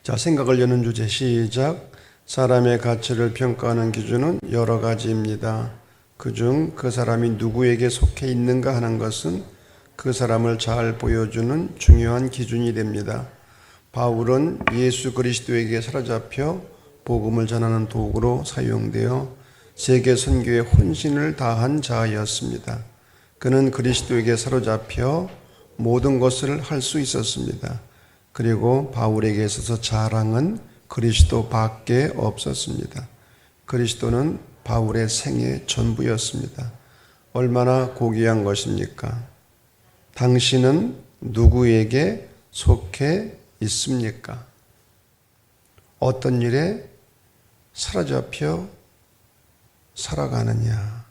자, 생각을 여는 주제 시작. 사람의 가치를 평가하는 기준은 여러 가지입니다. 그중 그 사람이 누구에게 속해 있는가 하는 것은 그 사람을 잘 보여주는 중요한 기준이 됩니다. 바울은 예수 그리스도에게 사로잡혀 복음을 전하는 도구로 사용되어 세계 선교에 혼신을 다한 자였습니다. 그는 그리스도에게 사로잡혀 모든 것을 할 수 있었습니다. 그리고 바울에게 있어서 자랑은 그리스도밖에 없었습니다. 그리스도는 바울의 생의 전부였습니다. 얼마나 고귀한 것입니까? 당신은 누구에게 속해 있습니까? 어떤 일에 사로잡혀 살아가느냐?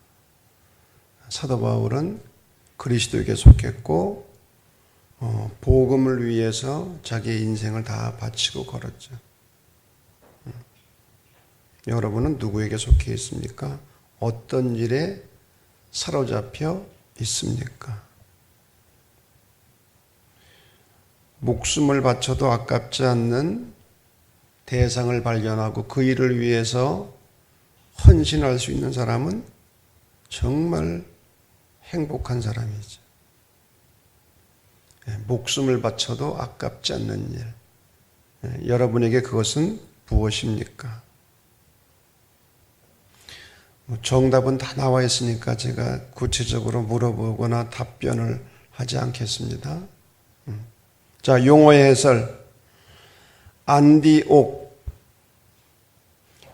사도 바울은 그리스도에게 속했고 복음을 위해서 자기의 인생을 다 바치고 걸었죠. 여러분은 누구에게 속해 있습니까? 어떤 일에 사로잡혀 있습니까? 목숨을 바쳐도 아깝지 않는 대상을 발견하고 그 일을 위해서 헌신할 수 있는 사람은 정말 행복한 사람이죠. 목숨을 바쳐도 아깝지 않는 일. 여러분에게 그것은 무엇입니까? 정답은 다 나와 있으니까 제가 구체적으로 물어보거나 답변을 하지 않겠습니다. 자, 용어의 해설. 안디옥.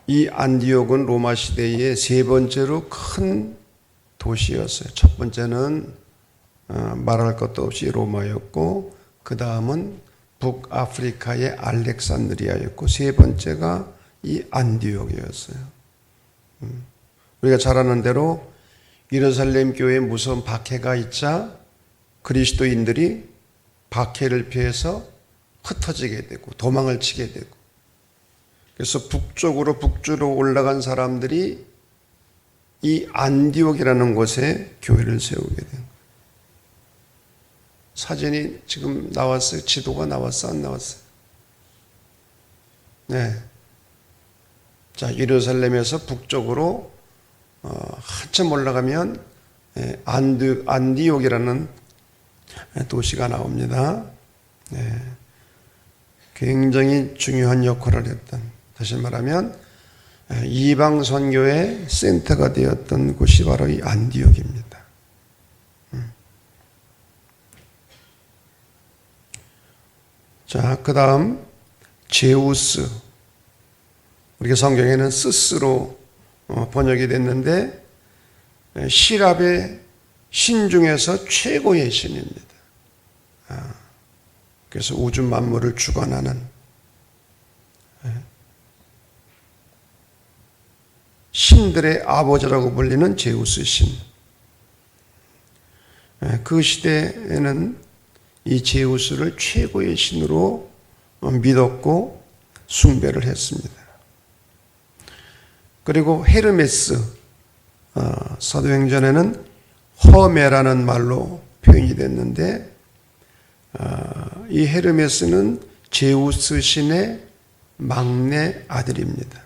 이 안디옥은 로마 시대의 세 번째로 큰 도시였어요. 첫 번째는 말할 것도 없이 로마였고, 그 다음은 북아프리카의 알렉산드리아였고, 세 번째가 이 안디옥이었어요. 우리가 잘 아는 대로 예루살렘 교회에 무서운 박해가 있자 그리스도인들이 박해를 피해서 흩어지게 되고 도망을 치게 되고, 그래서 북쪽으로 올라간 사람들이 이 안디옥이라는 곳에 교회를 세우게 된 거예요. 사진이 지금 나왔어요? 지도가 나왔어? 안 나왔어요? 네. 자, 예루살렘에서 북쪽으로 한참 올라가면 안디옥이라는 도시가 나옵니다. 네. 굉장히 중요한 역할을 했던, 다시 말하면 이방 선교의 센터가 되었던 곳이 바로 이 안디옥입니다. 자, 그 다음 제우스. 우리가 성경에는 스스로 번역이 됐는데 시랍의 신 중에서 최고의 신입니다. 그래서 우주 만물을 주관하는 신들의 아버지라고 불리는 제우스 신. 그 시대에는 이 제우스를 최고의 신으로 믿었고 숭배를 했습니다. 그리고 헤르메스, 사도행전에는 허메라는 말로 표현이 됐는데, 이 헤르메스는 제우스 신의 막내 아들입니다.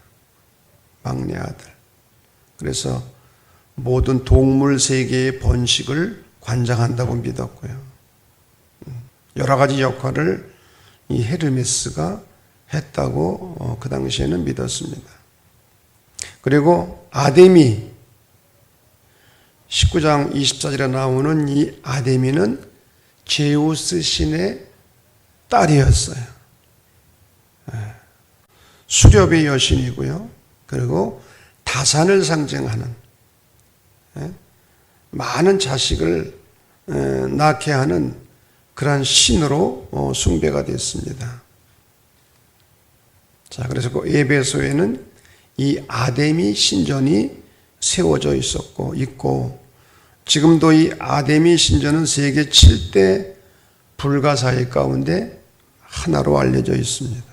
막내 아들. 그래서 모든 동물 세계의 번식을 관장한다고 믿었고요. 여러 가지 역할을 이 헤르메스가 했다고 그 당시에는 믿었습니다. 그리고 아데미, 19장 24절에 나오는 이 아데미는 제우스 신의 딸이었어요. 수렵의 여신이고요. 그리고 다산을 상징하는, 많은 자식을 낳게 하는 그러한 신으로 숭배가 됐습니다. 자, 그래서 그 에베소에는 이 아데미 신전이 세워져 있고 지금도 이 아데미 신전은 세계 7대 불가사의 가운데 하나로 알려져 있습니다.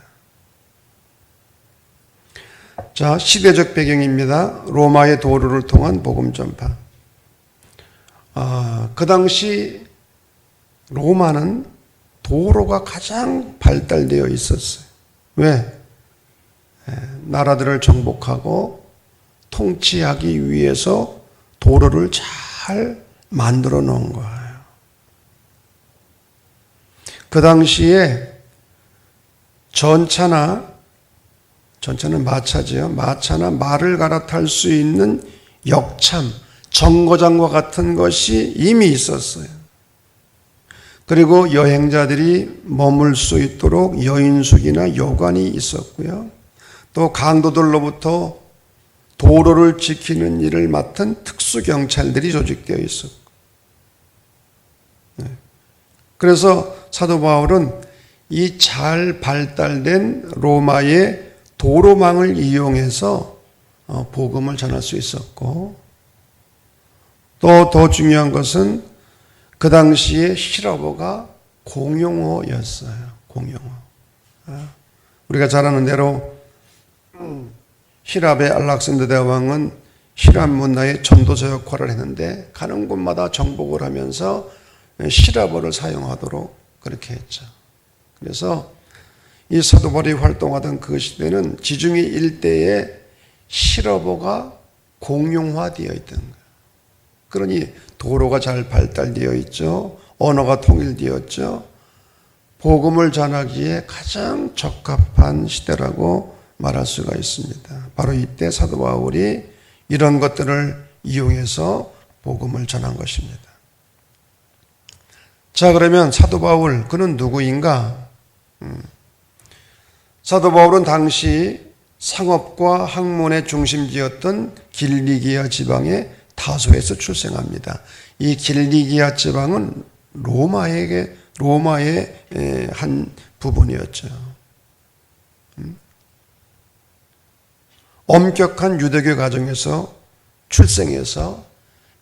자, 시대적 배경입니다. 로마의 도로를 통한 복음 전파. 그 당시 로마는 도로가 가장 발달되어 있었어요. 왜? 나라들을 정복하고 통치하기 위해서 도로를 잘 만들어 놓은 거예요. 그 당시에 전차는 마차지요. 마차나 말을 갈아탈 수 있는 역참, 정거장과 같은 것이 이미 있었어요. 그리고 여행자들이 머물 수 있도록 여인숙이나 여관이 있었고요. 또 강도들로부터 도로를 지키는 일을 맡은 특수경찰들이 조직되어 있었고. 그래서 사도 바울은 이 잘 발달된 로마의 도로망을 이용해서 복음을 전할 수 있었고, 또 더 중요한 것은 그 당시에 힐어버가 공용어였어요. 공용어. 우리가 잘 아는 대로 히랍의 알렉산더 대왕은 히랍 문화의 전도자 역할을 했는데 가는 곳마다 정복을 하면서 히랍어를 사용하도록 그렇게 했죠. 그래서 이 사도 바울이 활동하던 그 시대는 지중해 일대에 히랍어가 공용화되어 있던 거예요. 그러니 도로가 잘 발달되어 있죠. 언어가 통일되었죠. 복음을 전하기에 가장 적합한 시대라고 말할 수가 있습니다. 바로 이때 사도 바울이 이런 것들을 이용해서 복음을 전한 것입니다. 자, 그러면 사도 바울, 그는 누구인가? 사도 바울은 당시 상업과 학문의 중심지였던 길리기아 지방의 타소에서 출생합니다. 이 길리기아 지방은 로마의 한 부분이었죠. 엄격한 유대교 가정에서 출생해서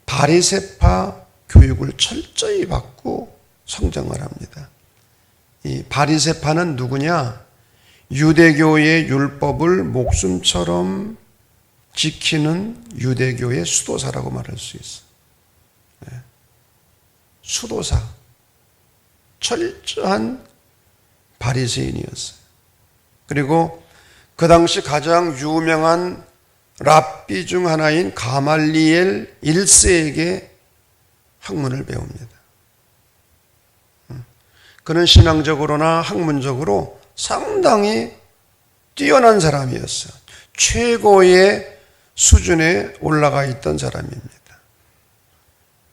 바리새파 교육을 철저히 받고 성장을 합니다. 이 바리새파는 누구냐? 유대교의 율법을 목숨처럼 지키는 유대교의 수도사라고 말할 수 있어요. 수도사. 철저한 바리새인이었어요. 그리고 그 당시 가장 유명한 랍비 중 하나인 가말리엘 1세에게 학문을 배웁니다. 그는 신앙적으로나 학문적으로 상당히 뛰어난 사람이었어요. 최고의 수준에 올라가 있던 사람입니다.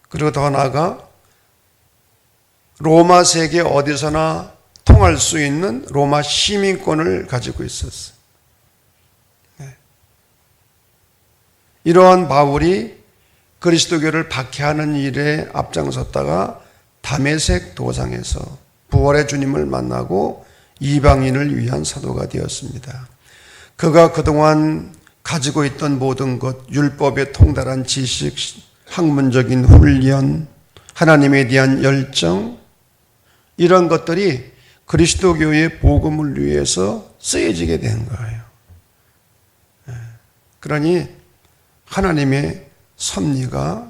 그리고 더 나아가 로마 세계 어디서나 통할 수 있는 로마 시민권을 가지고 있었어요. 이러한 바울이 그리스도교를 박해하는 일에 앞장섰다가 다메섹 도상에서 부활의 주님을 만나고 이방인을 위한 사도가 되었습니다. 그가 그동안 가지고 있던 모든 것, 율법에 통달한 지식, 학문적인 훈련, 하나님에 대한 열정, 이런 것들이 그리스도교의 복음을 위해서 쓰여지게 된 거예요. 그러니 하나님의 섭리가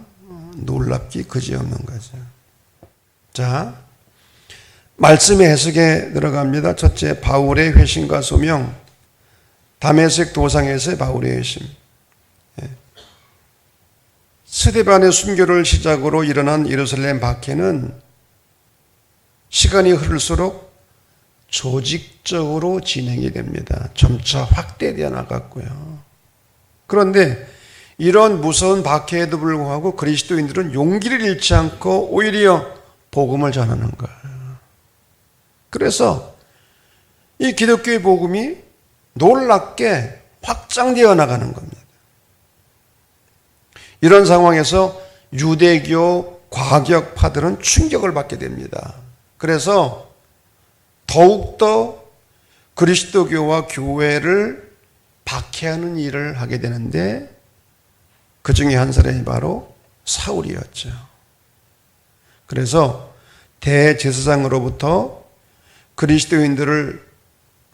놀랍기 그지없는 거죠. 자, 말씀의 해석에 들어갑니다. 첫째, 바울의 회심과 소명, 다메섹 도상에서의 바울의 회심. 스데반의 순교를 시작으로 일어난 예루살렘 박해는 시간이 흐를수록 조직적으로 진행이 됩니다. 점차 확대되어 나갔고요. 그런데 이런 무서운 박해에도 불구하고 그리스도인들은 용기를 잃지 않고 오히려 복음을 전하는 거예요. 그래서 이 기독교의 복음이 놀랍게 확장되어 나가는 겁니다. 이런 상황에서 유대교 과격파들은 충격을 받게 됩니다. 그래서 더욱더 그리스도교와 교회를 박해하는 일을 하게 되는데 그 중에 한 사람이 바로 사울이었죠. 그래서 대제사장으로부터 그리스도인들을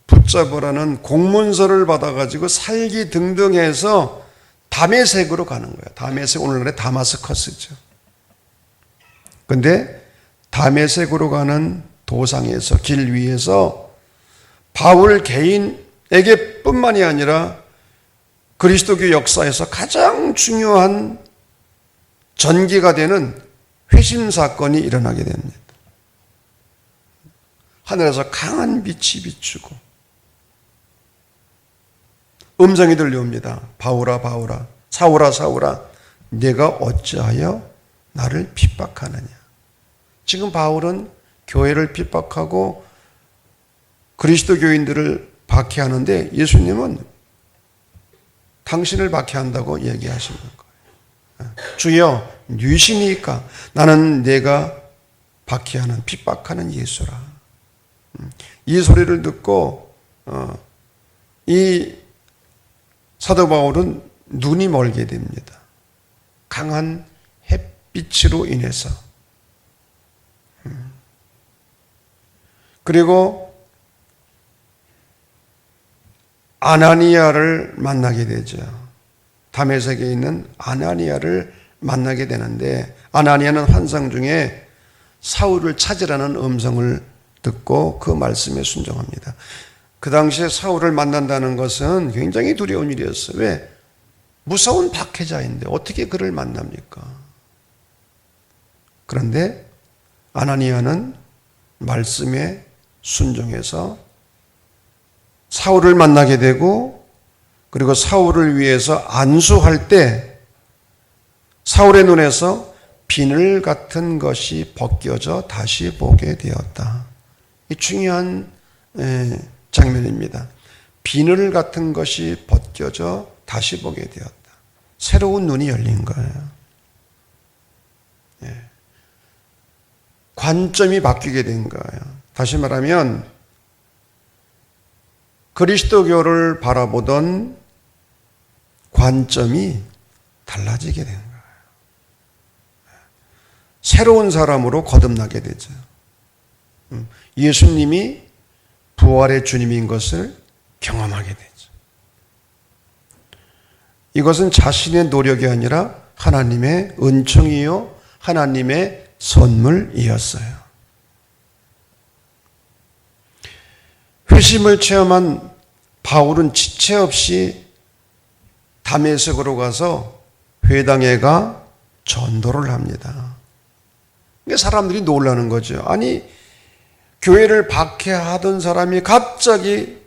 붙잡으라는 공문서를 받아가지고 살기 등등해서 다메섹으로 가는 거예요. 다메섹, 오늘날의 다마스커스죠. 근데 다메섹으로 가는 도상에서, 길 위에서 바울 개인에게 뿐만이 아니라 그리스도교 역사에서 가장 중요한 전기가 되는 회심 사건이 일어나게 됩니다. 하늘에서 강한 빛이 비추고 음성이 들려옵니다. 바울아 바울아, 사울아 사울아, 네가 어찌하여 나를 핍박하느냐. 지금 바울은 교회를 핍박하고 그리스도 교인들을 박해하는데 예수님은 당신을 박해한다고 얘기하시는 거예요. 주여 누이시니까 나는 내가 박해하는 핍박하는 예수라. 이 소리를 듣고 이 사도 바울은 눈이 멀게 됩니다. 강한 햇빛으로 인해서. 그리고 아나니아를 만나게 되죠. 다메섹에 있는 아나니아를 만나게 되는데 아나니아는 환상 중에 사울을 찾으라는 음성을 듣고 그 말씀에 순종합니다. 그 당시에 사울을 만난다는 것은 굉장히 두려운 일이었어요. 왜? 무서운 박해자인데 어떻게 그를 만납니까? 그런데 아나니아는 말씀에 순종해서 사울을 만나게 되고 그리고 사울을 위해서 안수할 때 사울의 눈에서 비늘 같은 것이 벗겨져 다시 보게 되었다. 이 중요한 장면입니다. 비늘 같은 것이 벗겨져 다시 보게 되었다. 새로운 눈이 열린 거예요. 관점이 바뀌게 된 거예요. 다시 말하면 그리스도교를 바라보던 관점이 달라지게 된 거예요. 새로운 사람으로 거듭나게 되죠. 예수님이 부활의 주님인 것을 경험하게 되죠. 이것은 자신의 노력이 아니라 하나님의 은총이요 하나님의 선물이었어요. 회심을 체험한 바울은 지체 없이 다메섹으로 가서 회당에 가 전도를 합니다. 사람들이 놀라는 거죠. 아니 교회를 박해하던 사람이 갑자기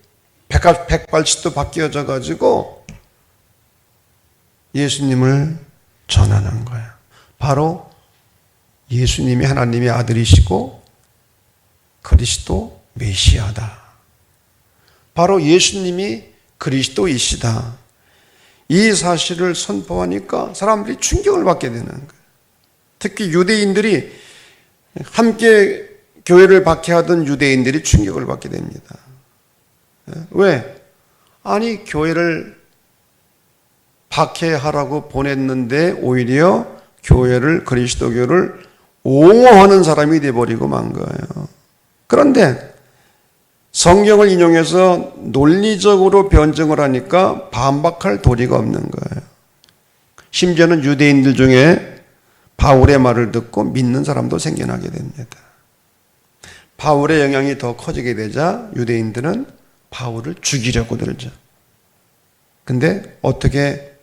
백발치도 바뀌어져 가지고 예수님을 전하는 거예요. 바로 예수님이 하나님의 아들이시고 그리스도 메시아다. 바로 예수님이 그리스도이시다. 이 사실을 선포하니까 사람들이 충격을 받게 되는 거예요. 특히 유대인들이 함께 교회를 박해하던 유대인들이 충격을 받게 됩니다. 왜? 아니 교회를 박해하라고 보냈는데 오히려 교회를 그리스도교를 옹호하는 사람이 되어버리고 만 거예요. 그런데 성경을 인용해서 논리적으로 변증을 하니까 반박할 도리가 없는 거예요. 심지어는 유대인들 중에 바울의 말을 듣고 믿는 사람도 생겨나게 됩니다. 바울의 영향이 더 커지게 되자 유대인들은 바울을 죽이려고 들죠. 근데 어떻게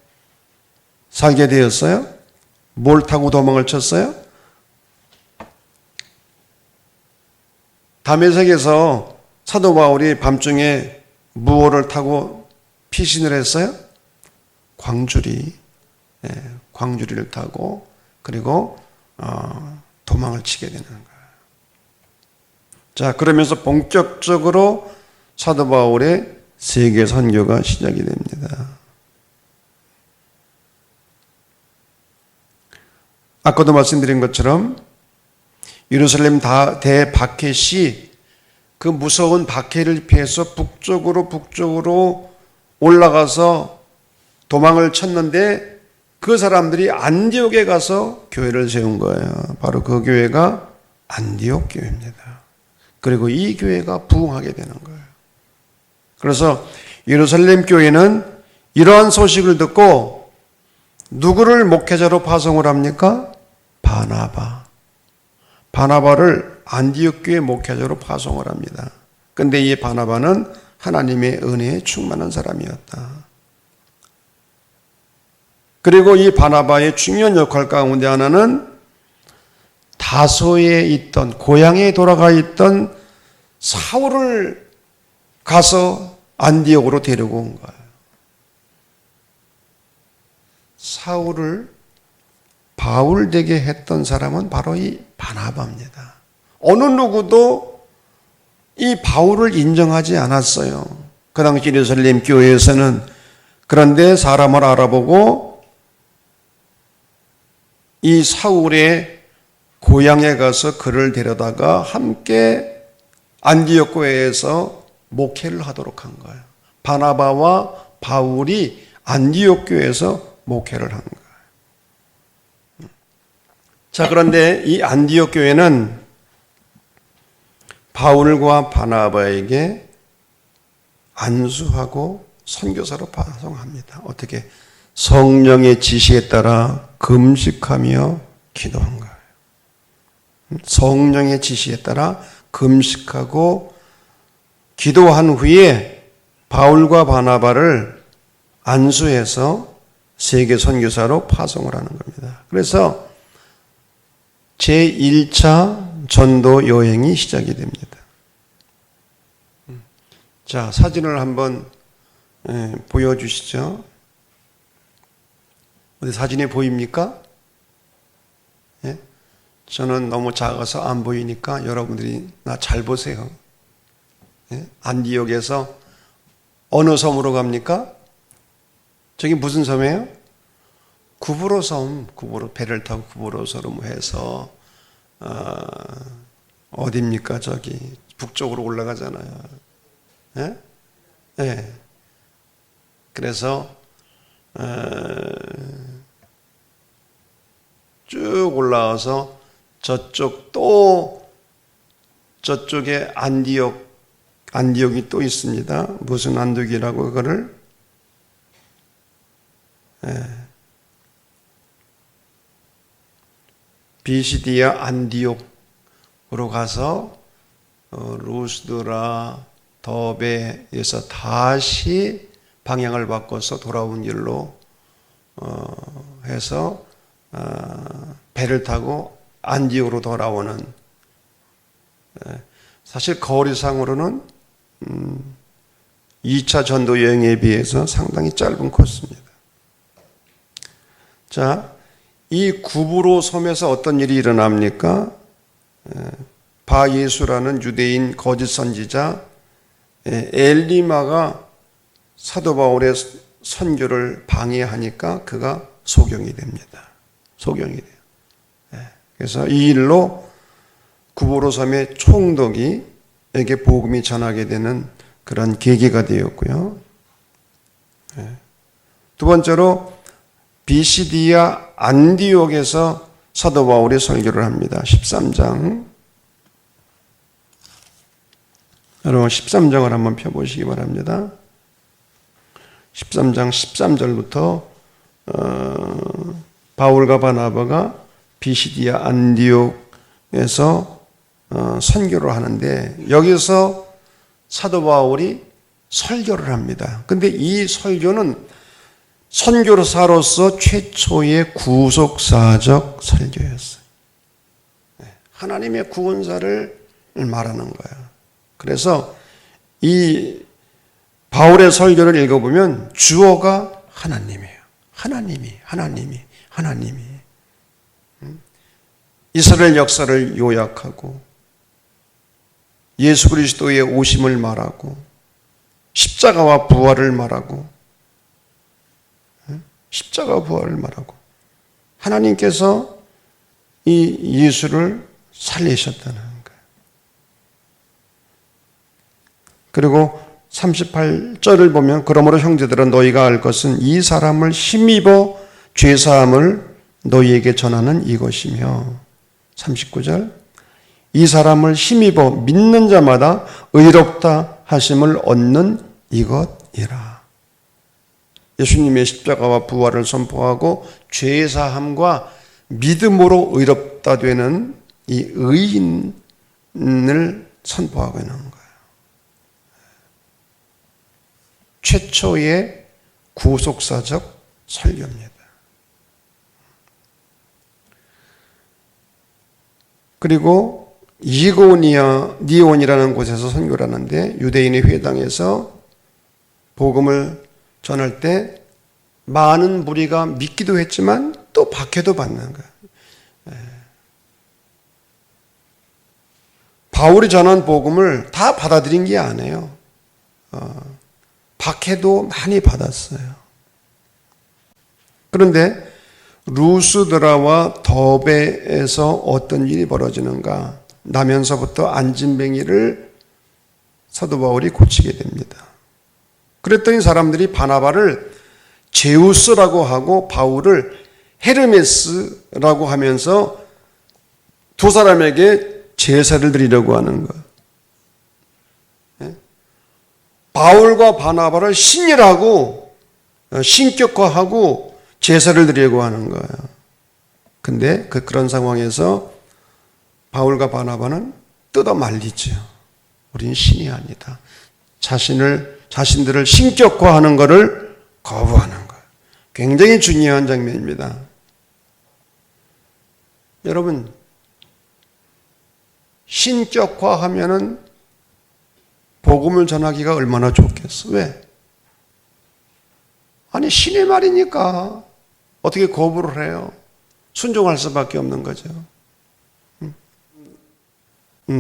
살게 되었어요? 뭘 타고 도망을 쳤어요? 다메섹에서 사도 바울이 밤중에 무엇을 타고 피신을 했어요? 광주리를 타고 그리고 도망을 치게 되는 거예요. 자, 그러면서 본격적으로 사도 바울의 세계 선교가 시작이 됩니다. 아까도 말씀드린 것처럼 예루살렘 대박해 시 그 무서운 박해를 피해서 북쪽으로 올라가서 도망을 쳤는데 그 사람들이 안디옥에 가서 교회를 세운 거예요. 바로 그 교회가 안디옥 교회입니다. 그리고 이 교회가 부흥하게 되는 거예요. 그래서 예루살렘 교회는 이러한 소식을 듣고 누구를 목회자로 파송을 합니까? 바나바를 안디옥 교회 목회자로 파송을 합니다. 근데 이 바나바는 하나님의 은혜에 충만한 사람이었다. 그리고 이 바나바의 중요한 역할 가운데 하나는 다소에 있던, 고향에 돌아가 있던 사울을 가서 안디옥으로 데리고 온 거예요. 사울을 바울 되게 했던 사람은 바로 이 바나바입니다. 어느 누구도 이 바울을 인정하지 않았어요. 그 당시 예루살렘 교회에서는. 그런데 사람을 알아보고 이 사울의 고향에 가서 그를 데려다가 함께 안디옥 교회에서 목회를 하도록 한 거예요. 바나바와 바울이 안디옥 교회에서 목회를 한 거예요. 자, 그런데 이 안디옥 교회는 바울과 바나바에게 안수하고 선교사로 파송합니다. 어떻게? 성령의 지시에 따라 금식하며 기도한 거예요. 성령의 지시에 따라 금식하고 기도한 후에 바울과 바나바를 안수해서 세계 선교사로 파송을 하는 겁니다. 그래서 제1차 전도 여행이 시작이 됩니다. 자, 사진을 한번 보여주시죠. 어디 사진이 보입니까? 예? 저는 너무 작아서 안 보이니까 여러분들이 나 잘 보세요. 예? 안디옥에서 어느 섬으로 갑니까? 저기 무슨 섬이에요? 구브로 섬, 구브로 배를 타고 구브로섬으로 해서 어디입니까? 저기 북쪽으로 올라가잖아요. 예? 예. 그래서 쭉 올라와서 저쪽 또 저쪽에 안디옥이 또 있습니다. 무슨 안디옥이라고 그거를 비시디아 안디옥으로 가서 루스드라 더베에서 다시 방향을 바꿔서 돌아온 길로 해서 배를 타고 안디옥으로 돌아오는, 사실 거리상으로는 2차 전도 여행에 비해서 상당히 짧은 코스입니다. 자, 이 구브로 섬에서 어떤 일이 일어납니까? 바예수라는 유대인 거짓 선지자 엘리마가 사도 바울의 선교를 방해하니까 그가 소경이 됩니다. 소경이 돼요. 그래서 이 일로 구브로 섬의 총독이에게 복음이 전하게 되는 그런 계기가 되었고요. 두 번째로 비시디아 안디옥에서 사도 바울이 설교를 합니다. 13장. 여러분 13장을 한번 펴보시기 바랍니다. 13장 13절부터 바울과 바나바가 비시디아 안디옥에서 선교를 하는데 여기서 사도 바울이 설교를 합니다. 근데 이 설교는 선교사로서 최초의 구속사적 설교였어요. 하나님의 구원사를 말하는 거예요. 그래서 이 바울의 설교를 읽어보면 주어가 하나님이에요. 하나님이. 이스라엘 역사를 요약하고 예수 그리스도의 오심을 말하고 십자가와 부활을 말하고 하나님께서 이 예수를 살리셨다는 거예요. 그리고 38절을 보면 그러므로 형제들아 너희가 알 것은 이 사람을 힘입어 죄사함을 너희에게 전하는 이것이며 39절 이 사람을 힘입어 믿는 자마다 의롭다 하심을 얻는 이것이라. 예수님의 십자가와 부활을 선포하고 죄사함과 믿음으로 의롭다 되는 이 의인을 선포하고 있는 거예요. 최초의 구속사적 설교입니다. 그리고 니온이라는 곳에서 선교를 하는데 유대인의 회당에서 복음을 전할 때 많은 무리가 믿기도 했지만 또 박해도 받는 거예요. 바울이 전한 복음을 다 받아들인 게 아니에요. 박해도 많이 받았어요. 그런데 루스드라와 더베에서 어떤 일이 벌어지는가? 나면서부터 안진뱅이를 사도 바울이 고치게 됩니다. 그랬더니 사람들이 바나바를 제우스라고 하고 바울을 헤르메스라고 하면서 두 사람에게 제사를 드리려고 하는 거예요. 바울과 바나바를 신일하고 신격화하고 제사를 드리려고 하는 거예요. 근데 그런 상황에서 바울과 바나바는 뜯어 말리죠. 우린 신이 아니다. 자신들을 신격화하는 것을 거부하는 거예요. 굉장히 중요한 장면입니다. 여러분, 신격화하면은 복음을 전하기가 얼마나 좋겠어. 왜? 아니, 신의 말이니까 어떻게 거부를 해요? 순종할 수밖에 없는 거죠.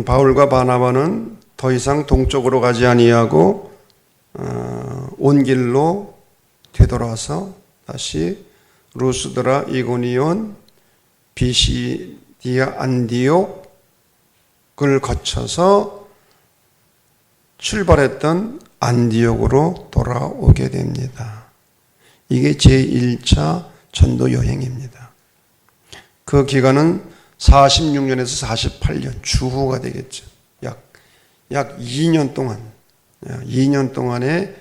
바울과 바나바는 더 이상 동쪽으로 가지 아니하고 온 길로 되돌아서 다시 루스드라, 이고니온, 비시디아, 안디옥을 거쳐서 출발했던 안디옥으로 돌아오게 됩니다. 이게 제1차 전도 여행입니다. 그 기간은 46년에서 48년 주후가 되겠죠. 약 2년 동안의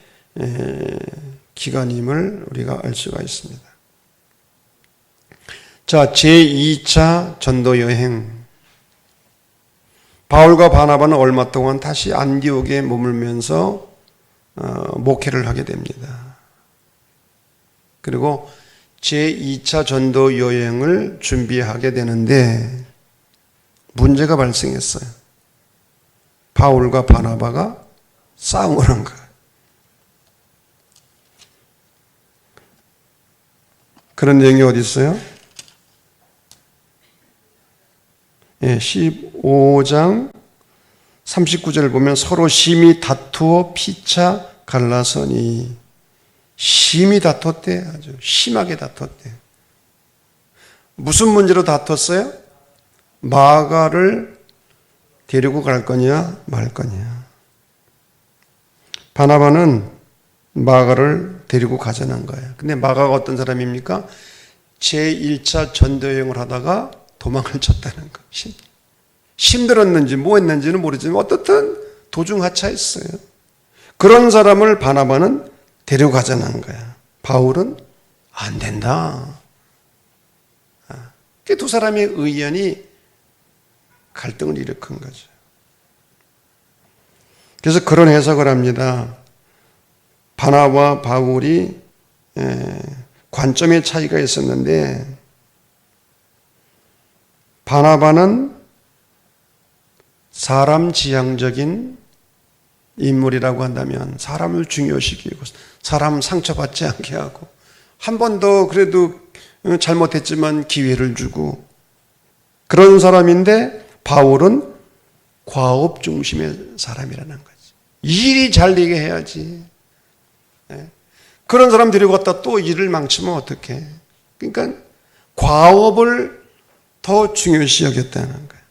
기간임을 우리가 알 수가 있습니다. 자, 제2차 전도 여행. 바울과 바나바는 얼마 동안 다시 안디옥에 머물면서 목회를 하게 됩니다. 그리고 제2차 전도 여행을 준비하게 되는데 문제가 발생했어요. 바울과 바나바가 싸움을 한 거예요. 그런 내용이 어디 있어요? 15장 39절을 보면 서로 심히 다투어 피차 갈라서니, 심히 다퉜대. 아주 심하게 다퉜대. 무슨 문제로 다퉜어요? 마가를 데리고 갈 거냐 말 거냐. 바나바는 마가를 데리고 가자는 거예요. 근데 마가가 어떤 사람입니까? 제1차 전도여행을 하다가 도망을 쳤다는 거. 힘들었는지 뭐 했는지는 모르지만 어떻든 도중 하차했어요. 그런 사람을 바나바는 데려가자는 거야. 바울은 안 된다. 두 사람의 의견이 갈등을 일으킨 거죠. 그래서 그런 해석을 합니다. 바나바와 바울이 관점의 차이가 있었는데, 바나바는 사람 지향적인 인물이라고 한다면 사람을 중요시키고 사람 상처받지 않게 하고 한 번 더 그래도 잘못했지만 기회를 주고 그런 사람인데, 바울은 과업 중심의 사람이라는 거지. 일이 잘 되게 해야지. 그런 사람 데리고 갔다 또 일을 망치면 어떡해. 그러니까 과업을 더 중요시 여겼다는 거예요.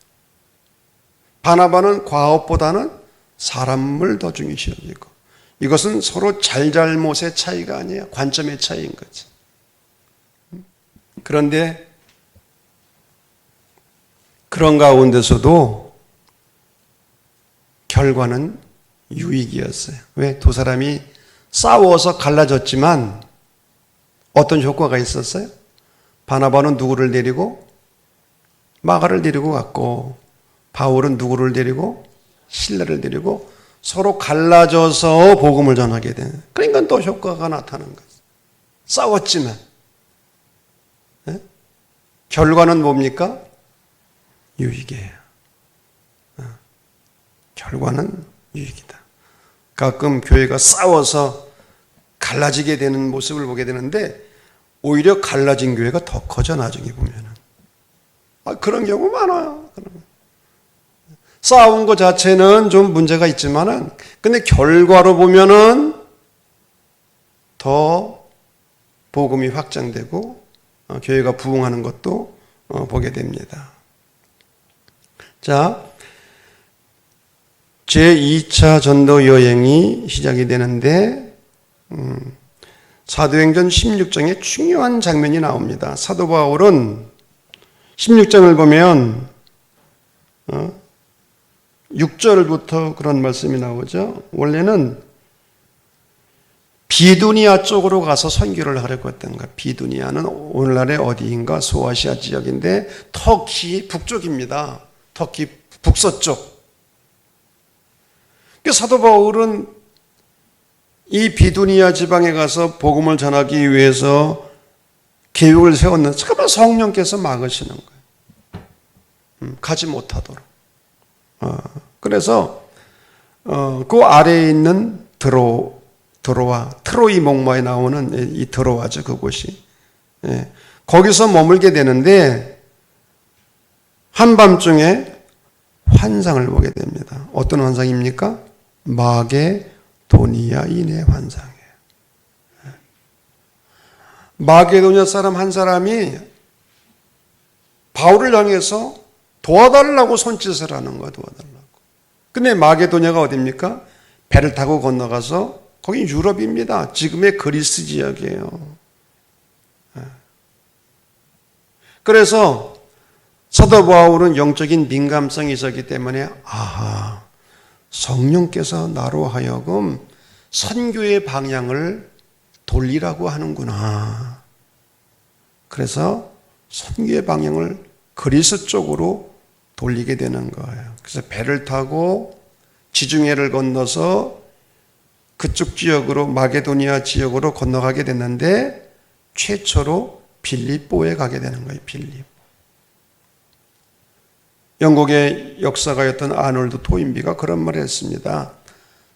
바나바는 과업보다는 사람을 더 중요시 여기고, 이것은 서로 잘잘못의 차이가 아니에요. 관점의 차이인 거지. 그런데 그런 가운데서도 결과는 유익이었어요. 왜? 두 사람이 싸워서 갈라졌지만 어떤 효과가 있었어요? 바나바는 누구를 데리고? 마가를 데리고 갔고, 바울은 누구를 데리고? 실라를 데리고 서로 갈라져서 복음을 전하게 되는. 그러니까 또 효과가 나타나는 거죠. 싸웠지만 결과는 뭡니까? 유익이에요. 결과는 유익이다. 가끔 교회가 싸워서 갈라지게 되는 모습을 보게 되는데 오히려 갈라진 교회가 더 커져 나중에 보면은. 그런 경우 많아요. 싸운 것 자체는 좀 문제가 있지만은 근데 결과로 보면은 더 복음이 확장되고 교회가 부흥하는 것도 보게 됩니다. 자, 제2차 전도 여행이 시작이 되는데 사도행전 16장에 중요한 장면이 나옵니다. 사도 바울은 16장을 보면 6절부터 그런 말씀이 나오죠. 원래는 비두니아 쪽으로 가서 선교를 하려고 했던 거예요. 비두니아는 오늘날의 어디인가 소아시아 지역인데 터키 북쪽입니다. 터키 북서쪽. 사도 바울은 이 비두니아 지방에 가서 복음을 전하기 위해서 계획을 세웠는데 잠깐만 성령께서 막으시는 거예요. 가지 못하도록. 그래서 그 아래에 있는 드로아, 트로이 목마에 나오는 이 드로아죠, 그곳이. 거기서 머물게 되는데 한밤중에 환상을 보게 됩니다. 어떤 환상입니까? 마게도니아인의 환상이에요. 마게도니아 사람 한 사람이 바울을 향해서 도와달라고 손짓을 하는 거야, 도와달라고. 근데 마게도니아가 어디입니까? 배를 타고 건너가서 거기 유럽입니다. 지금의 그리스 지역이에요. 그래서 사도 바울은 영적인 민감성이 있었기 때문에 성령께서 나로 하여금 선교의 방향을 돌리라고 하는구나. 그래서 선교의 방향을 그리스 쪽으로 돌리게 되는 거예요. 그래서 배를 타고 지중해를 건너서 그쪽 지역으로 마게도니아 지역으로 건너가게 됐는데 최초로 빌립보에 가게 되는 거예요. 빌립보. 영국의 역사가였던 아놀드 토인비가 그런 말을 했습니다.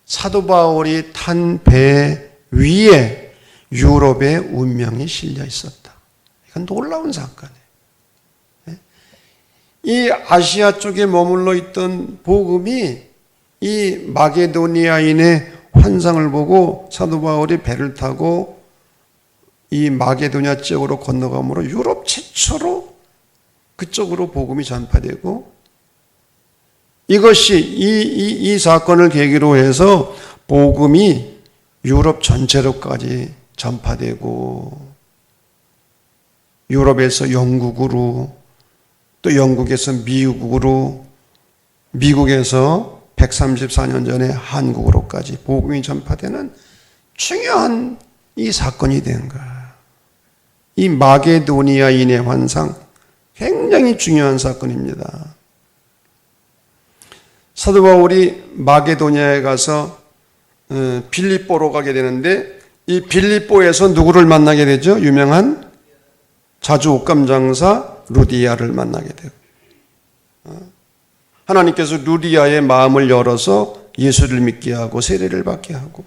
사도 바울이 탄 배 위에 유럽의 운명이 실려 있었다. 이건 놀라운 사건이에요. 이 아시아 쪽에 머물러 있던 복음이 이 마게도니아인의 환상을 보고 사도 바울이 배를 타고 이 마게도니아 지역으로 건너감으로 유럽 최초로 그쪽으로 복음이 전파되고 이것이 이 사건을 계기로 해서 복음이 유럽 전체로까지 전파되고 유럽에서 영국으로 또 영국에서 미국으로 미국에서 134년 전에 한국으로까지 복음이 전파되는 중요한 이 사건이 된 거예요. 이 마게도니아인의 환상 굉장히 중요한 사건입니다. 사도 바울이 마게도니아에 가서 빌립보로 가게 되는데 이 빌립보에서 누구를 만나게 되죠? 유명한 자주 옷감 장사 루디아를 만나게 되고 하나님께서 루디아의 마음을 열어서 예수를 믿게 하고 세례를 받게 하고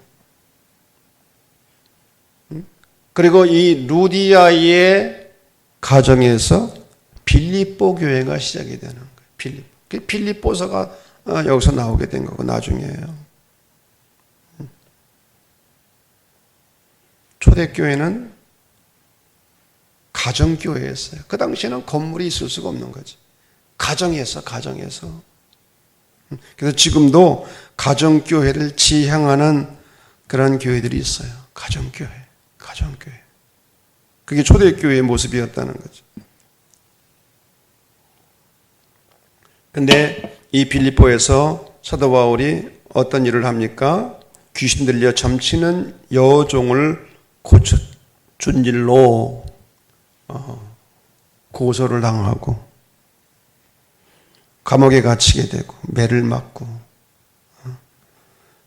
그리고 이 루디아의 가정에서 빌립보 교회가 시작이 되는 거예요. 빌립보서가 여기서 나오게 된 거고 나중에요. 초대교회는 가정교회였어요. 그 당시에는 건물이 있을 수가 없는 거지. 가정에서. 그래서 지금도 가정교회를 지향하는 그런 교회들이 있어요. 가정교회. 그게 초대교회의 모습이었다는 거죠. 근데 이 빌립보에서 사도 바울이 어떤 일을 합니까? 귀신 들려 점치는 여종을 고쳐준 일로 고소를 당하고 감옥에 갇히게 되고 매를 맞고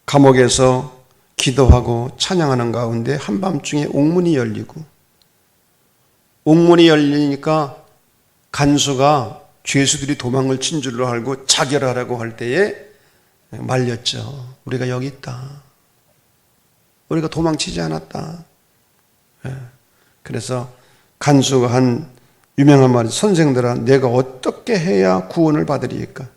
감옥에서 기도하고 찬양하는 가운데 한밤중에 옥문이 열리고, 옥문이 열리니까 간수가 죄수들이 도망을 친 줄로 알고 자결하라고 할 때에 말렸죠. 우리가 여기 있다. 우리가 도망치지 않았다. 그래서 간수가 한 유명한 말이, 선생들아 내가 어떻게 해야 구원을 받으리까?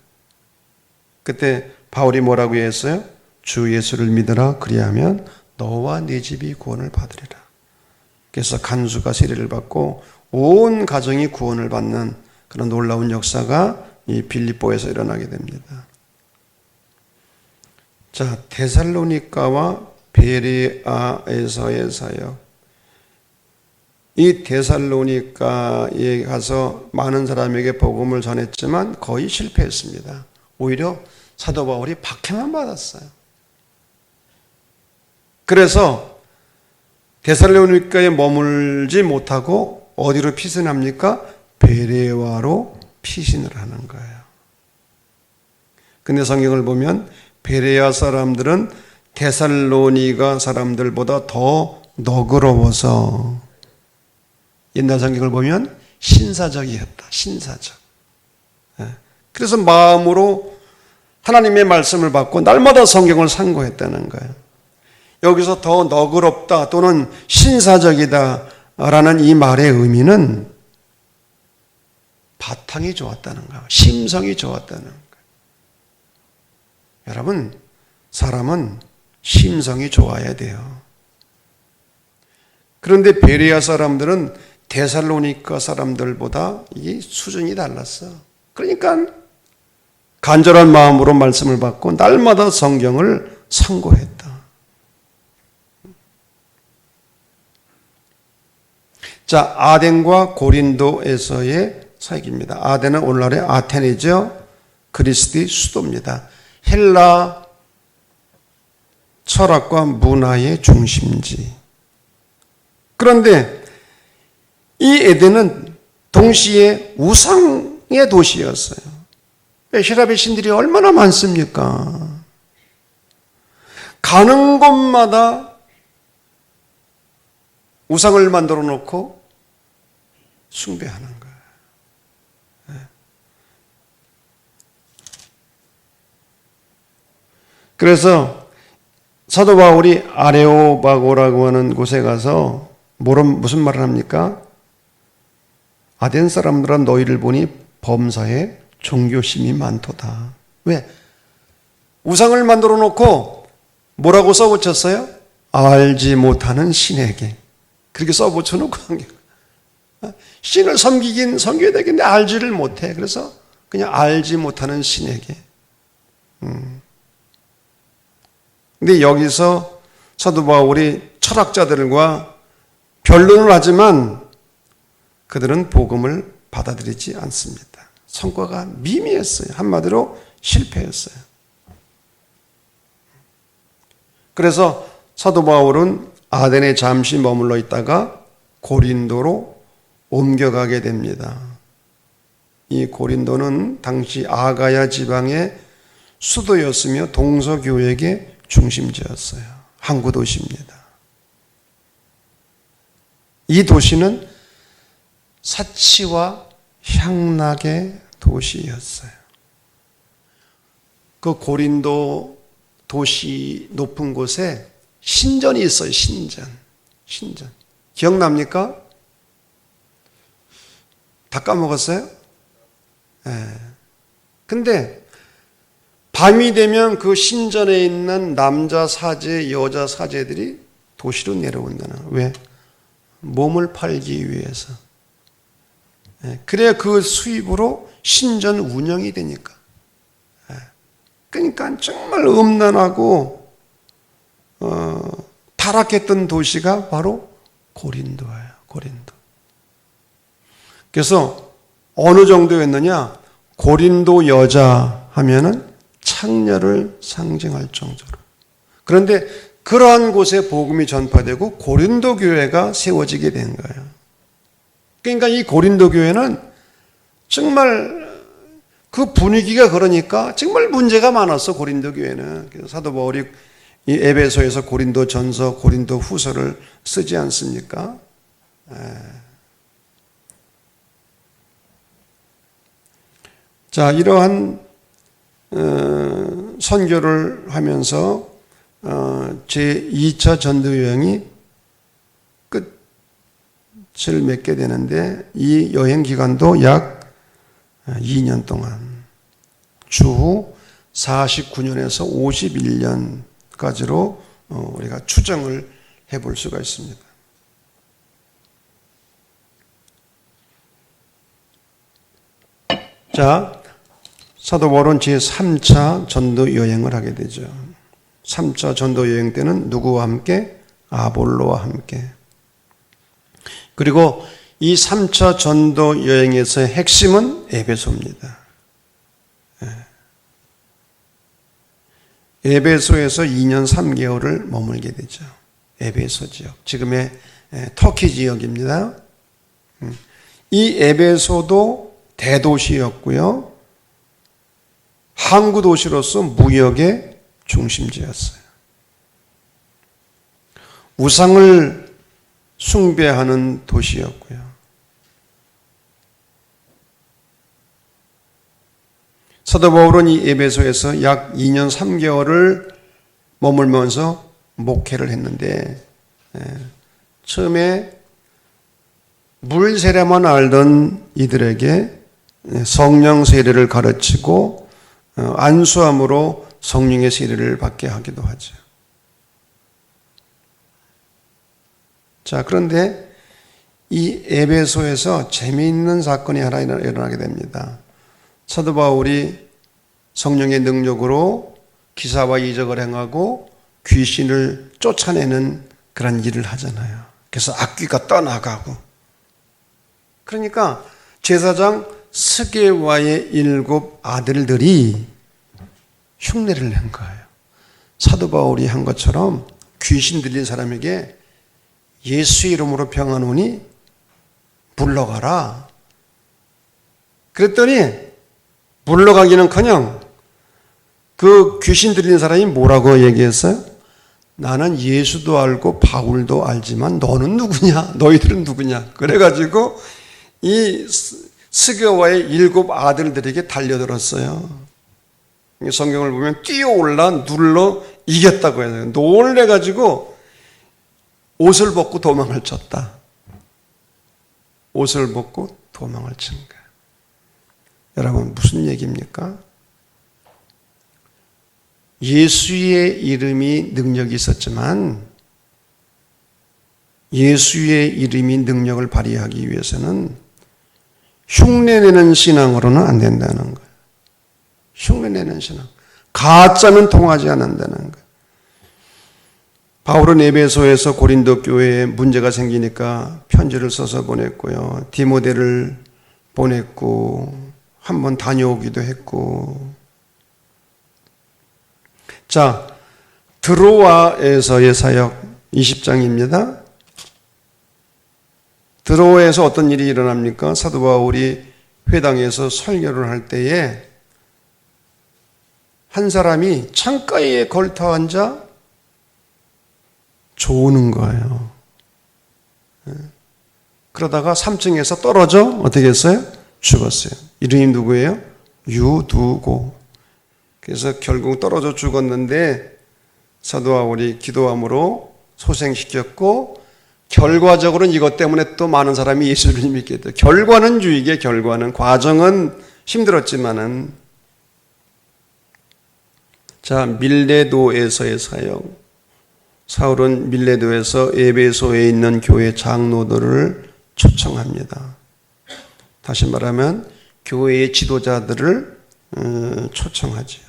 그때 바울이 뭐라고 했어요? 주 예수를 믿으라. 그리하면 너와 네 집이 구원을 받으리라. 그래서 간수가 세례를 받고 온 가정이 구원을 받는 그런 놀라운 역사가 이 빌립보에서 일어나게 됩니다. 자, 데살로니가와 베레아에서의 사역. 이 데살로니가에 가서 많은 사람에게 복음을 전했지만 거의 실패했습니다. 오히려 사도 바울이 박해만 받았어요. 그래서 데살로니가에 머물지 못하고 어디로 피신합니까? 베레아로 피신을 하는 거예요. 근데 성경을 보면 베레아 사람들은 데살로니가 사람들보다 더 너그러워서, 옛날 성경을 보면 신사적이었다. 신사적. 그래서 마음으로 하나님의 말씀을 받고 날마다 성경을 상고했다는 거예요. 여기서 더 너그럽다 또는 신사적이다 라는 이 말의 의미는 바탕이 좋았다는 거예요. 심성이 좋았다는 거예요. 여러분, 사람은 심성이 좋아야 돼요. 그런데 베레아 사람들은 데살로니가 사람들보다 이 수준이 달랐어. 그러니까 간절한 마음으로 말씀을 받고 날마다 성경을 상고했다. 자, 아덴과 고린도에서의 사역입니다. 아덴은 오늘날의 아테네죠. 그리스의 수도입니다. 헬라 철학과 문화의 중심지. 그런데 이 에덴은 동시에 우상의 도시였어요. 헬라의 신들이 얼마나 많습니까? 가는 곳마다 우상을 만들어 놓고 숭배하는 거예요. 그래서 사도 바울이 아레오바고라고 하는 곳에 가서 무슨 말을 합니까? 아덴 사람들은 너희를 보니 범사에 종교심이 많도다. 왜? 우상을 만들어 놓고 뭐라고 써붙였어요? 알지 못하는 신에게. 그렇게 써붙여놓고 한 게, 신을 섬겨야 되겠는데 알지를 못해. 그래서 그냥 알지 못하는 신에게. 근데 여기서 사도 바울이 철학자들과 변론을 하지만 그들은 복음을 받아들이지 않습니다. 성과가 미미했어요. 한마디로 실패했어요. 그래서 사도 바울은 아덴에 잠시 머물러 있다가 고린도로 옮겨가게 됩니다. 이 고린도는 당시 아가야 지방의 수도였으며 동서교역의 중심지였어요. 항구 도시입니다. 이 도시는 사치와 향락의 도시였어요. 그 고린도 도시 높은 곳에 신전이 있어요. 신전. 기억납니까? 다 까먹었어요? 근데 밤이 되면 그 신전에 있는 남자 사제, 여자 사제들이 도시로 내려온다는 거예요. 왜? 몸을 팔기 위해서. 그래야 그 수입으로 신전 운영이 되니까. 그러니까 정말 음란하고 타락했던 도시가 바로 고린도예요. 고린도. 그래서 어느 정도였느냐? 고린도 여자 하면은 창녀를 상징할 정도로. 그런데 그러한 곳에 복음이 전파되고 고린도 교회가 세워지게 된 거예요. 그러니까 이 고린도 교회는 정말 그 분위기가 그러니까 정말 문제가 많았어. 고린도 교회는. 그래서 사도 바울이 이 에베소에서 고린도전서, 고린도후서를 쓰지 않습니까? 자, 이러한 선교를 하면서 제 2차 전도여행이 끝을 맺게 되는데, 이 여행 기간도 약 2년 동안 주후 49년에서 51년까지로 우리가 추정을 해볼 수가 있습니다. 자, 사도 바울은 제3차 전도 여행을 하게 되죠. 3차 전도 여행 때는 누구와 함께? 아볼로와 함께. 그리고 이 3차 전도 여행에서의 핵심은 에베소입니다. 에베소에서 2년 3개월을 머물게 되죠. 에베소 지역, 지금의 터키 지역입니다. 이 에베소도 대도시였고요, 항구 도시로서 무역의 중심지였어요. 우상을 숭배하는 도시였고요. 사도 바울은 이 에베소에서 약 2년 3개월을 머물면서 목회를 했는데, 처음에 물 세례만 알던 이들에게 성령 세례를 가르치고 안수함으로 성령의 세례를 받게 하기도 하죠. 자, 그런데 이 에베소에서 재미있는 사건이 하나 일어나게 됩니다. 사도 바울이 성령의 능력으로 기사와 이적을 행하고 귀신을 쫓아내는 그런 일을 하잖아요. 그래서 악귀가 떠나가고, 그러니까 제사장 스게와의 7 아들들이 흉내를 낸 거예요. 사도 바울이 한 것처럼 귀신 들린 사람에게 예수 이름으로 평안오니 물러가라. 그랬더니 물러가기는커녕 그 귀신 들린 사람이 뭐라고 얘기했어요? 나는 예수도 알고 바울도 알지만 너는 누구냐? 너희들은 누구냐? 그래가지고 이 스게와의 7 아들들에게 달려들었어요. 성경을 보면 뛰어올라 눌러 이겼다고 해요. 놀래가지고 옷을 벗고 도망을 쳤다. 옷을 벗고 도망을 친 거예요. 여러분, 무슨 얘기입니까? 예수의 이름이 능력이 있었지만 예수의 이름이 능력을 발휘하기 위해서는 흉내내는 신앙으로는 안 된다는 거예요. 흉내내는 신앙. 가짜는 통하지 않는다는 거예요. 바울은 에베소에서 고린도 교회에 문제가 생기니까 편지를 써서 보냈고요. 디모데를 보냈고, 한번 다녀오기도 했고. 자, 드로아에서의 사역 20장입니다. 드로아에서 어떤 일이 일어납니까? 사도 바울이 회당에서 설교를 할 때에 한 사람이 창가에 걸터 앉아 조는 거예요. 그러다가 3층에서 떨어져 어떻게 했어요? 죽었어요. 이름이 누구예요? 유두고. 그래서 결국 떨어져 죽었는데 사도 바울이 기도함으로 소생시켰고, 결과적으로는 이것 때문에 또 많은 사람이 예수를 믿게 됐다. 결과는 유익의 결과는, 과정은 힘들었지만은. 자, 밀레도에서의 사역. 사울은 밀레도에서 에베소에 있는 교회 장로들을 초청합니다. 다시 말하면 교회의 지도자들을 초청하지요.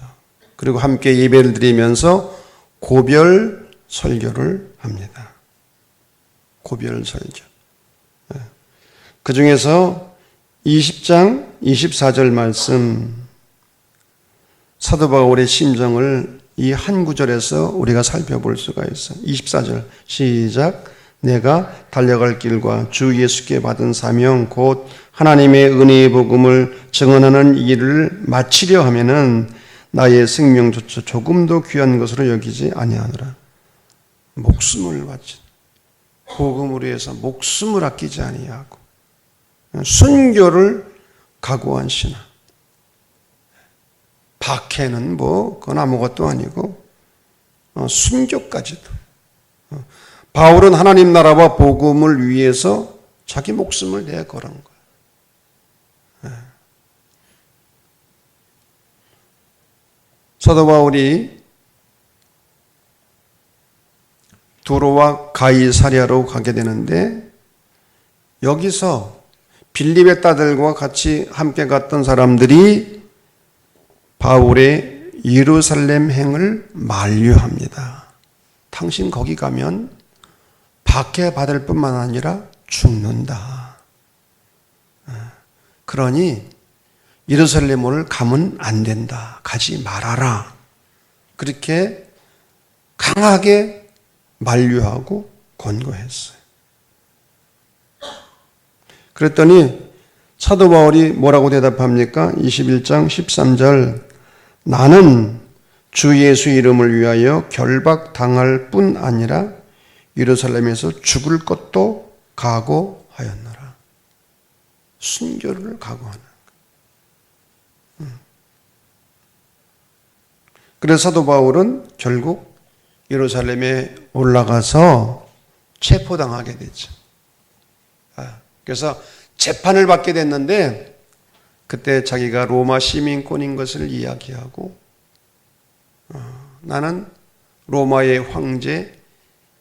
그리고 함께 예배를 드리면서 고별 설교를 합니다. 고별 설교. 그 중에서 20장 24절 말씀, 사도 바울의 심정을 이 한 구절에서 우리가 살펴볼 수가 있어요. 24절 시작. 내가 달려갈 길과 주 예수께 받은 사명 곧 하나님의 은혜의 복음을 증언하는 일을 마치려 하면은 나의 생명조차 조금도 귀한 것으로 여기지 아니하노라. 목숨을 바친, 복음을 위해서 목숨을 아끼지 아니하고 순교를 각오한 신앙. 박해는 그건 아무것도 아니고 순교까지도. 바울은 하나님 나라와 복음을 위해서 자기 목숨을 내걸은 거예요. 사도 바울이 두로와 가이사랴로 가게 되는데 여기서 빌립의 딸들과 같이 함께 갔던 사람들이 바울의 예루살렘 행을 만류합니다. 당신 거기 가면 박해받을 뿐만 아니라 죽는다. 그러니 예루살렘을 가면 안 된다. 가지 말아라. 그렇게 강하게 만류하고 권고했어요. 그랬더니 사도 바울이 뭐라고 대답합니까? 21장 13절 나는 주 예수 이름을 위하여 결박당할 뿐 아니라 예루살렘에서 죽을 것도 각오하였노라. 순교를 각오하는 거예요. 그래서 사도 바울은 결국 예루살렘에 올라가서 체포당하게 되죠. 그래서 재판을 받게 됐는데 그때 자기가 로마 시민권인 것을 이야기하고 나는 로마의 황제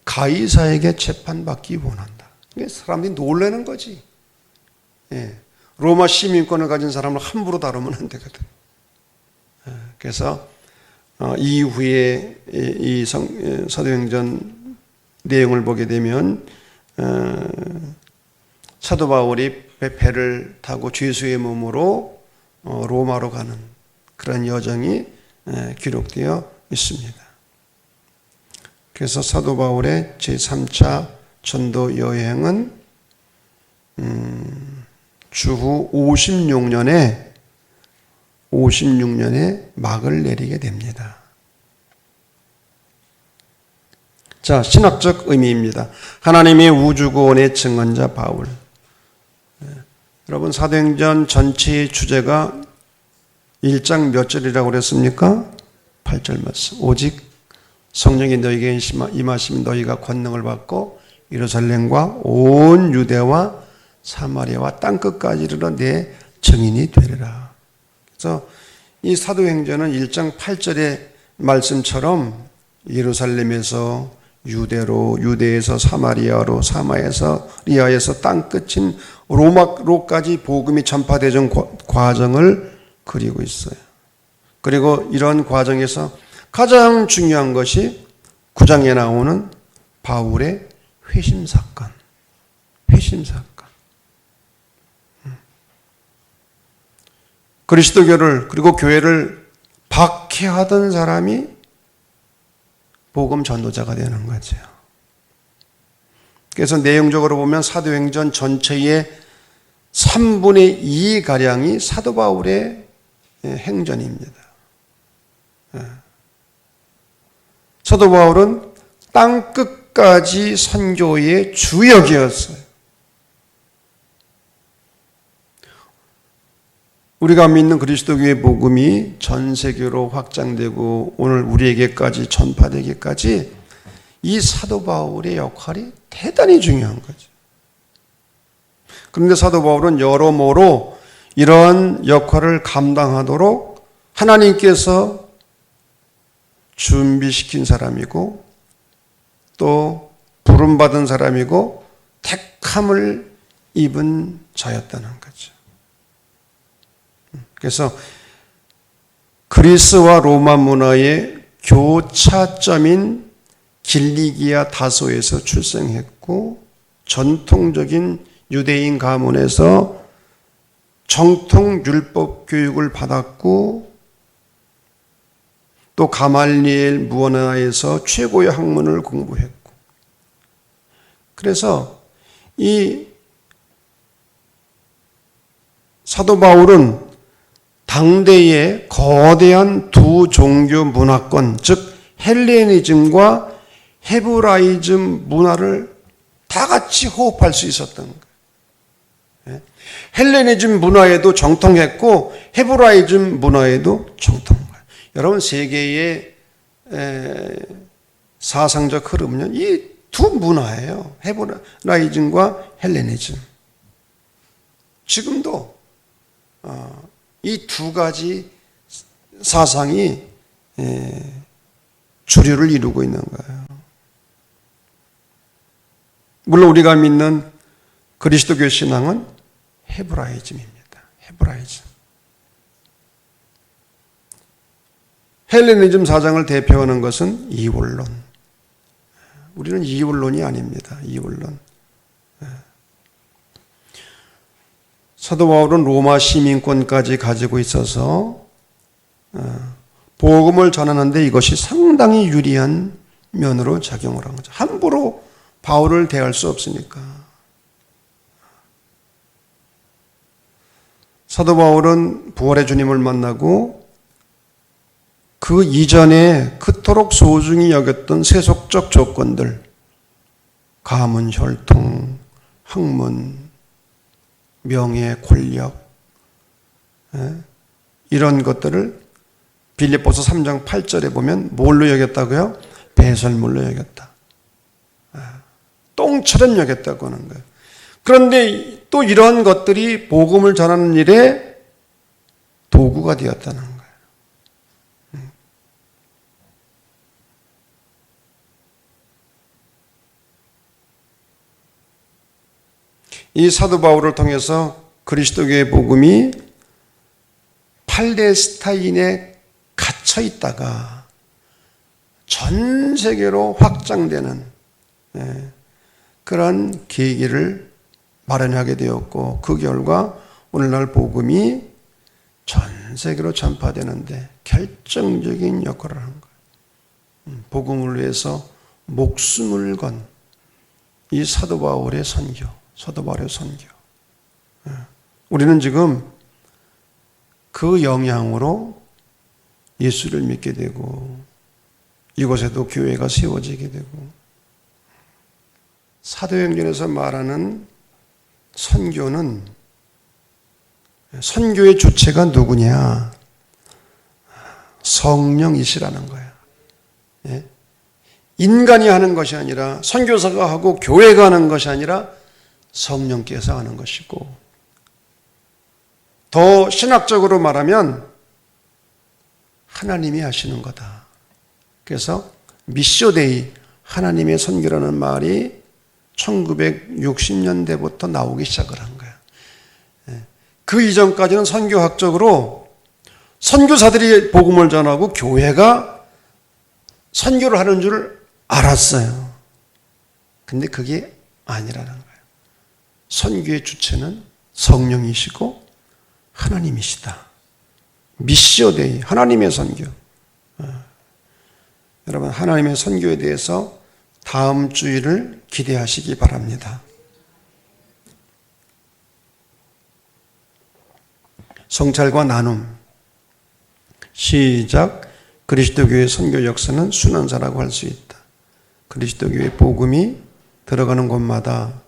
가이사에게 재판받기 원한다. 사람들이 놀라는 거지. 로마 시민권을 가진 사람을 함부로 다루면 안 되거든. 그래서 이후에 이 사도행전 내용을 보게 되면 사도 바울이 배를 타고 죄수의 몸으로 로마로 가는 그런 여정이 기록되어 있습니다. 그래서 사도 바울의 제3차 전도 여행은 주후 56년에 막을 내리게 됩니다. 자, 신학적 의미입니다. 하나님의 우주구원의 증언자 바울. 여러분 사도행전 전체의 주제가 1장 몇 절이라고 그랬습니까? 8절 말씀. 오직 성령이 너희에게 임하시면 너희가 권능을 받고 예루살렘과 온 유대와 사마리아와 땅끝까지 이르러 내 증인이 되리라. 그래서 이 사도행전은 1장 8절의 말씀처럼 예루살렘에서 유대로, 유대에서 사마리아로, 사마에서 리아에서 땅끝인 로마로까지 복음이 전파되는 과정을 그리고 있어요. 그리고 이런 과정에서 가장 중요한 것이 9장에 나오는 바울의 회심 사건. 그리스도교를 그리고 교회를 박해하던 사람이 복음 전도자가 되는 거죠. 그래서 내용적으로 보면 사도행전 전체의 3분의 2가량이 사도 바울의 행전입니다. 사도 바울은 땅끝까지 선교의 주역이었어요. 우리가 믿는 그리스도교의 복음이 전 세계로 확장되고 오늘 우리에게까지 전파되기까지 이 사도 바울의 역할이 대단히 중요한 거죠. 그런데 사도 바울은 여러모로 이러한 역할을 감당하도록 하나님께서 준비시킨 사람이고 또 부름받은 사람이고 택함을 입은 자였다는 거죠. 그래서 그리스와 로마 문화의 교차점인 길리기아 다소에서 출생했고 전통적인 유대인 가문에서 정통 율법 교육을 받았고 또 가말리엘 무언하에서 최고의 학문을 공부했고 그래서 이 사도 바울은 당대의 거대한 두 종교 문화권, 즉 헬레니즘과 헤브라이즘 문화를 다 같이 호흡할 수 있었던 거예요. 헬레니즘 문화에도 정통했고 헤브라이즘 문화에도 정통한 거예요. 여러분, 세계의 사상적 흐름은 이 두 문화예요. 헤브라이즘과 헬레니즘. 지금도 이 두 가지 사상이 주류를 이루고 있는 거예요. 물론 우리가 믿는 그리스도교 신앙은 헤브라이즘입니다. 헤브라이즘. 헬레니즘 사상을 대표하는 것은 이원론. 우리는 이원론이 아닙니다. 이원론. 사도 바울은 로마 시민권까지 가지고 있어서 복음을 전하는데 이것이 상당히 유리한 면으로 작용을 한 거죠. 함부로 바울을 대할 수 없으니까. 사도 바울은 부활의 주님을 만나고 그 이전에 그토록 소중히 여겼던 세속적 조건들, 가문, 혈통, 학문, 명예, 권력, 이런 것들을 빌립보서 3장 8절에 보면 뭘로 여겼다고요? 배설물로 여겼다. 똥처럼 여겼다고 하는 거예요. 그런데 또 이런 것들이 복음을 전하는 일에 도구가 되었다는 거예요. 이 사도 바울을 통해서 그리스도교의 복음이 팔레스타인에 갇혀 있다가 전 세계로 확장되는 그런 계기를 마련하게 되었고, 그 결과 오늘날 복음이 전 세계로 전파되는데 결정적인 역할을 한 거예요. 복음을 위해서 목숨을 건 이 사도 바울의 선교, 사도 바울의 선교. 우리는 지금 그 영향으로 예수를 믿게 되고 이곳에도 교회가 세워지게 되고, 사도행전에서 말하는 선교는, 선교의 주체가 누구냐? 성령이시라는 거야. 인간이 하는 것이 아니라, 선교사가 하고 교회가 하는 것이 아니라 성령께서 하는 것이고, 더 신학적으로 말하면 하나님이 하시는 거다. 그래서 미쇼데이, 하나님의 선교라는 말이 1960년대부터 나오기 시작을 한 거야. 그 이전까지는 선교학적으로 선교사들이 복음을 전하고 교회가 선교를 하는 줄 알았어요. 근데 그게 아니라는 거예요. 선교의 주체는 성령이시고 하나님이시다. 미시오데이, 하나님의 선교. 여러분, 하나님의 선교에 대해서 다음 주일을 기대하시기 바랍니다. 성찰과 나눔. 시작. 그리스도교의 선교 역사는 순환사라고 할 수 있다. 그리스도교의 복음이 들어가는 곳마다,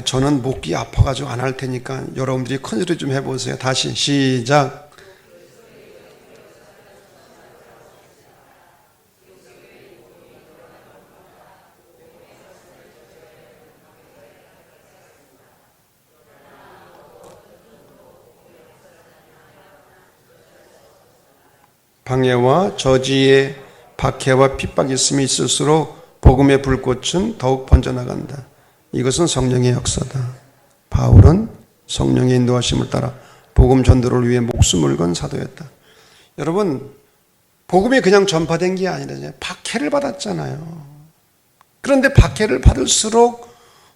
저는 목이 아파가지고 안 할 테니까 여러분들이 큰 소리 좀 해보세요. 다시 시작. 방해와 저지의 박해와 핍박이 있음이 있을수록 복음의 불꽃은 더욱 번져나간다. 이것은 성령의 역사다. 바울은 성령의 인도하심을 따라 복음 전도를 위해 목숨을 건 사도였다. 여러분, 복음이 그냥 전파된 게 아니라 박해를 받았잖아요. 그런데 박해를 받을수록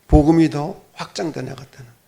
복음이 더 확장되어 나갔다는 거예요.